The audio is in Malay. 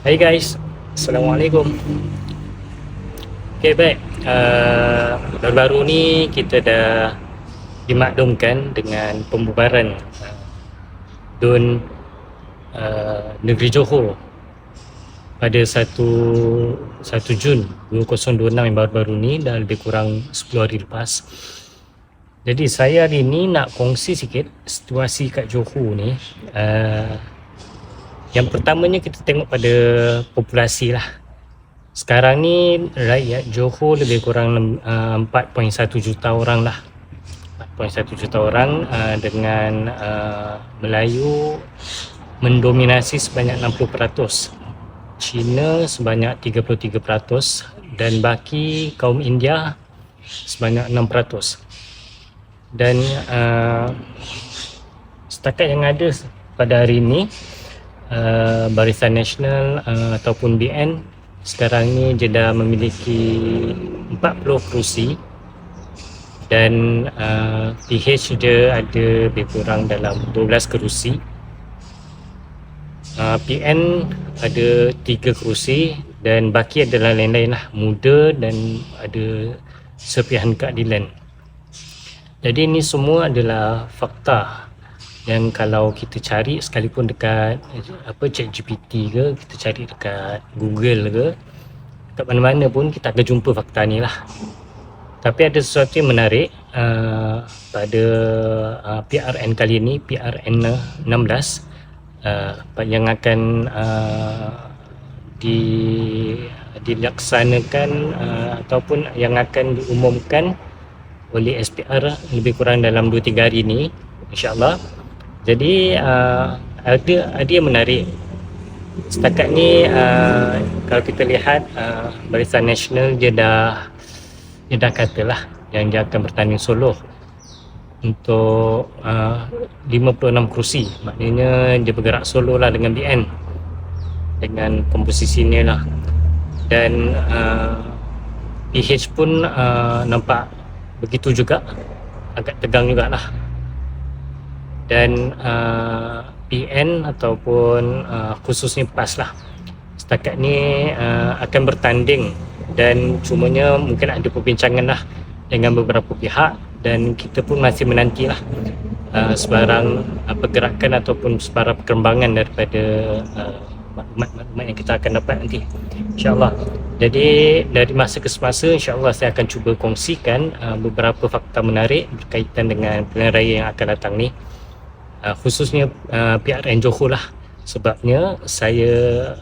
Hai guys, Assalamualaikum. Okay, baik. Baru-baru ni kita dah dimaklumkan dengan pembubaran DUN Negeri Johor pada 1 Jun 2026 yang baru-baru ni, dah lebih kurang 10 hari lepas. Jadi saya hari ni nak kongsi sikit situasi kat Johor ni. Yang pertamanya kita tengok pada populasi lah. Sekarang ni rakyat Johor lebih kurang 4.1 juta orang lah. 4.1 juta orang, dengan Melayu mendominasi sebanyak 60%, Cina sebanyak 33%, dan baki kaum India sebanyak 6%. Dan setakat yang ada pada hari ini, Barisan Nasional ataupun BN sekarang ni Jeddah memiliki 40 kerusi, dan PH dia ada lebih kurang dalam 12 kerusi. PN ada 3 kerusi, dan baki adalah lain-lain lah, muda dan ada serpihan keadilan. Jadi ini semua adalah fakta yang kalau kita cari sekalipun dekat ChatGPT ke, kita cari dekat Google ke, kat mana-mana pun kita akan jumpa fakta ni lah. Tapi ada sesuatu yang menarik pada PRN kali ini, PRN 16, yang akan dilaksanakan ataupun yang akan diumumkan oleh SPR lebih kurang dalam 2-3 hari ni, insyaAllah. Jadi ada yang menarik. Setakat ni kalau kita lihat, Barisan Nasional dia dah katalah yang dia akan bertanding solo untuk 56 kerusi. Maknanya dia bergerak solo lah dengan BN, dengan komposisinya lah. Dan PH pun nampak begitu juga, agak tegang jugalah. Dan PN ataupun khususnya PAS lah, setakat ni akan bertanding, dan cumanya mungkin ada perbincangan lah dengan beberapa pihak, dan kita pun masih menantilah sebarang pergerakan ataupun sebarang perkembangan daripada maklumat-maklumat yang kita akan dapat nanti, insyaAllah. Jadi dari masa ke semasa, insyaAllah saya akan cuba kongsikan beberapa fakta menarik berkaitan dengan pilihan raya yang akan datang ni, khususnya PRN Johor lah. Sebabnya saya